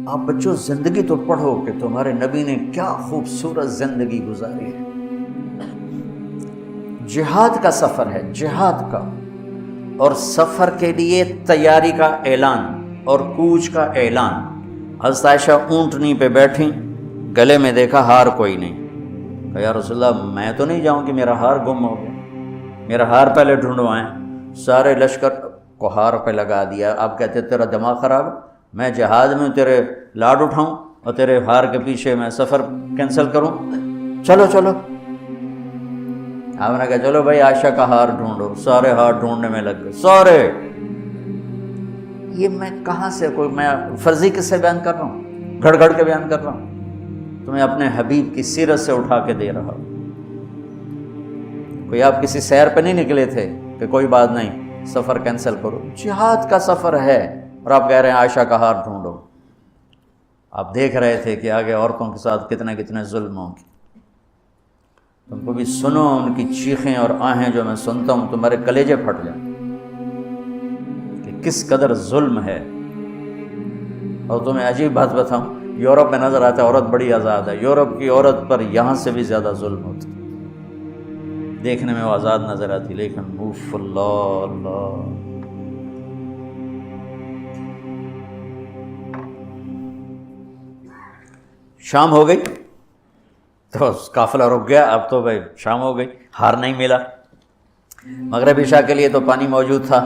آپ بچوں زندگی تو پڑھو کہ تمہارے نبی نے کیا خوبصورت زندگی گزاری ہے. جہاد کا سفر ہے، جہاد کا، اور سفر کے لیے تیاری کا اعلان اور کوچ کا اعلان. حضرت عائشہ اونٹنی پہ بیٹھیں، گلے میں دیکھا ہار کوئی نہیں. کہا یا رسول اللہ میں تو نہیں جاؤں کہ میرا ہار گم ہو گیا، میرا ہار پہلے ڈھونڈوائیں. سارے لشکر کو ہار پہ لگا دیا. آپ کہتے تیرا دماغ خراب ہے، میں جہاز میں تیرے لاڈ اٹھاؤں اور تیرے ہار کے پیچھے میں سفر کینسل کروں؟ چلو چلو. آپ نے کہا چلو بھائی عائشہ کا ہار ڈھونڈو. سارے ہار ڈھونڈنے میں لگ گئے سارے. یہ میں کہاں سے کوئی میں فرضی قصے بیان کر رہا ہوں، گھڑ گھڑ کے بیان کر رہا ہوں؟ تمہیں اپنے حبیب کی سیرت سے اٹھا کے دے رہا ہوں. کوئی آپ کسی سیر پہ نہیں نکلے تھے کہ کوئی بات نہیں سفر کینسل کرو. جہاد کا سفر ہے اور آپ کہہ رہے ہیں عائشہ کا ہار ڈھونڈو. آپ دیکھ رہے تھے کہ آگے عورتوں کے ساتھ کتنے کتنے ظلم ہوں گے. تم کو بھی سنو ان کی چیخیں اور آہیں جو میں سنتا ہوں تمہارے کلیجے پھٹ جائیں کہ کس قدر ظلم ہے. اور تمہیں عجیب بات بتاؤں، یورپ میں نظر آتا ہے عورت بڑی آزاد ہے، یورپ کی عورت پر یہاں سے بھی زیادہ ظلم ہوتا ہے. دیکھنے میں وہ آزاد نظر آتی لیکن اوف اللہ اللہ. شام ہو گئی تو قافلہ رک گیا. اب تو بھائی شام ہو گئی، ہار نہیں ملا. مغرب عشاء کے لیے تو پانی موجود تھا.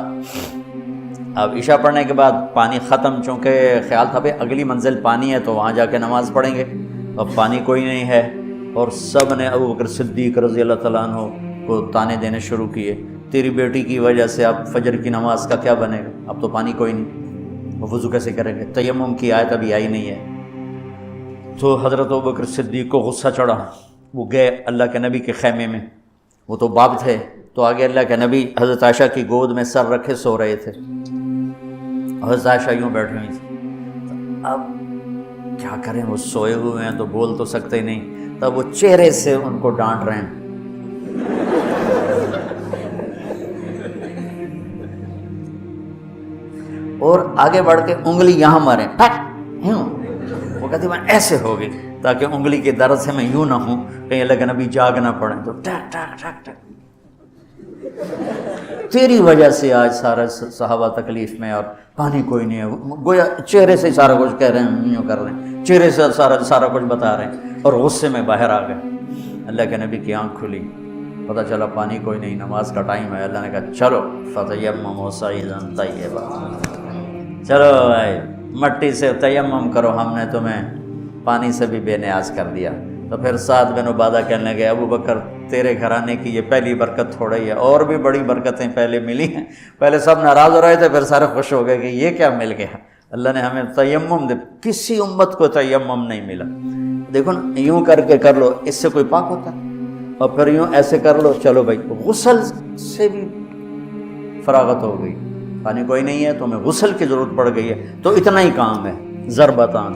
اب عشاء پڑھنے کے بعد پانی ختم، چونکہ خیال تھا بھائی اگلی منزل پانی ہے تو وہاں جا کے نماز پڑھیں گے. اب پانی کوئی نہیں ہے اور سب نے ابو بکر صدیق رضی اللہ تعالیٰ عنہ کو تانے دینے شروع کیے. تیری بیٹی کی وجہ سے اب فجر کی نماز کا کیا بنے گا، اب تو پانی کوئی نہیں، وضو کیسے کریں گے؟ تیمم کی آیت ابھی آئی نہیں ہے. تو حضرت ابو بکر صدیق کو غصہ چڑھا. وہ گئے اللہ کے نبی کے خیمے میں، وہ تو باب تھے تو آگے اللہ کے نبی حضرت عائشہ کی گود میں سر رکھے سو رہے تھے. حضرت عائشہ یوں بیٹھی ہوئی تھی. اب کیا کریں، وہ سوئے ہوئے ہیں تو بول تو سکتے نہیں. تب وہ چہرے سے ان کو ڈانٹ رہے ہیں. اور آگے بڑھ کے انگلی یہاں ماریں، یوں. وہ کہتی میں ایسے ہو گئی تاکہ انگلی کے درد سے میں یوں نہ ہوں کہیں اللہ کے نبی جاگ نہ پڑیں. تو ٹک ٹک ٹک ٹک تیری وجہ سے آج سارے صحابہ تکلیف میں اور پانی کوئی نہیں ہے. گویا چہرے سے سارا کچھ کہہ رہے ہیں، یوں کر رہے ہیں، چہرے سے سارا کچھ بتا رہے ہیں اور غصے میں باہر آ گئے. اللہ کے نبی کی آنکھ کھلی، پتہ چلا پانی کوئی نہیں، نماز کا ٹائم ہے. اللہ نے کہا چلو فتیمموا صعیدا طیبا، چلو بھائی مٹی سے تیمم کرو، ہم نے تمہیں پانی سے بھی بے نیاز کر دیا. تو پھر سعد بن عبادہ کہنے لگے ابو بکر تیرے گھرانے کی یہ پہلی برکت تھوڑی ہے، اور بھی بڑی برکتیں پہلے ملی ہیں. پہلے سب ناراض ہو رہے تھے، پھر سارے خوش ہو گئے کہ یہ کیا مل گیا، اللہ نے ہمیں تیمم دے. کسی امت کو تیمم نہیں ملا. دیکھو نا یوں کر کے کر لو، اس سے کوئی پاک ہوتا ہے، اور پھر یوں ایسے کر لو، چلو بھائی غسل سے بھی فراغت ہو گئی. پانی کوئی نہیں ہے تو ہمیں غسل کی ضرورت پڑ گئی ہے، تو اتنا ہی کام ہے. ضربتان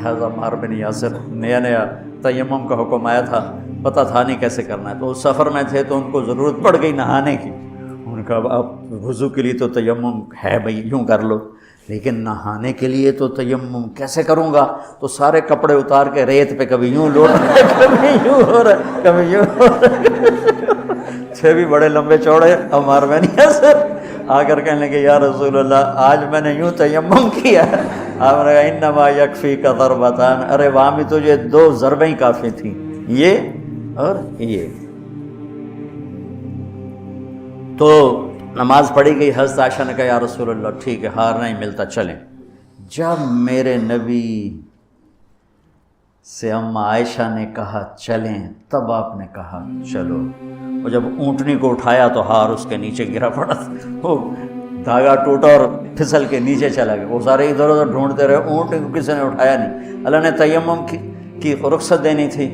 عمار بن یاسر، نیا نیا تیمم کا حکم آیا تھا، پتہ تھا نہیں کیسے کرنا ہے، تو اس سفر میں تھے تو ان کو ضرورت پڑ گئی نہانے کی. ان کا اب وضو کے لیے تو تیمم ہے بھائی یوں کر لو، لیکن نہانے کے لیے تو تیمم کیسے کروں گا؟ تو سارے کپڑے اتار کے ریت پہ کبھی یوں لوٹ رہے، کبھی یوں ہو رہا، کبھی یوں ہو رہا. تھے بھی بڑے لمبے چوڑے عمار بن یاسر، آ کر کہنے لگے یا رسول اللہ آج میں نے یوں تیمم کیا. آپ نے کہا انما یکفیک ضربتان، ارے وہاں بھی تجھے 2 ضربیں ہی کافی تھیں، یہ اور یہ. تو نماز پڑھی گئی. حضرت عائشہ نے کہا یا رسول اللہ ٹھیک ہے ہار نہیں ملتا چلیں. جب میرے نبی سے اماں عائشہ نے کہا چلیں تب آپ نے کہا چلو. اور جب اونٹنی کو اٹھایا تو ہار اس کے نیچے گرا پڑا، وہ دھاگا ٹوٹا اور پھسل کے نیچے چلا گیا. وہ سارے ادھر ادھر ڈھونڈتے رہے، اونٹنی کو کسی نے اٹھایا نہیں. اللہ نے تیمم کی رخصت دینی تھی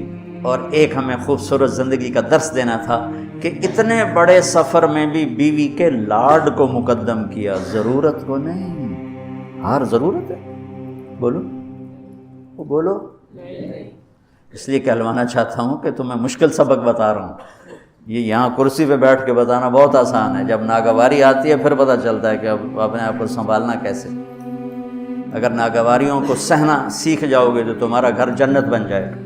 اور ایک ہمیں خوبصورت زندگی کا درس دینا تھا کہ اتنے بڑے سفر میں بھی بیوی کے لاڈ کو مقدم کیا، ضرورت کو نہیں. ہار ضرورت ہے، بولو وہ بولو. اس لیے کہلوانا چاہتا ہوں کہ تمہیں مشکل سبق بتا رہا ہوں. یہ یہاں کرسی پہ بیٹھ کے بتانا بہت آسان ہے، جب ناگواری آتی ہے پھر پتہ چلتا ہے کہ اب اپنے آپ کو سنبھالنا کیسے. اگر ناگواریوں کو سہنا سیکھ جاؤ گے تو تمہارا گھر جنت بن جائے گا،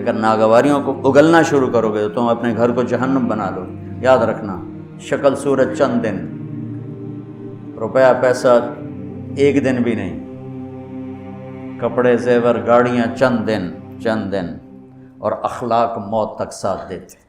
اگر ناگواریوں کو اگلنا شروع کرو گے تو تم اپنے گھر کو جہنم بنا لو۔ یاد رکھنا، شکل صورت چند دن، روپیہ پیسہ ایک دن بھی نہیں، کپڑے زیور گاڑیاں چند دن، اور اخلاق موت تک ساتھ دیتے۔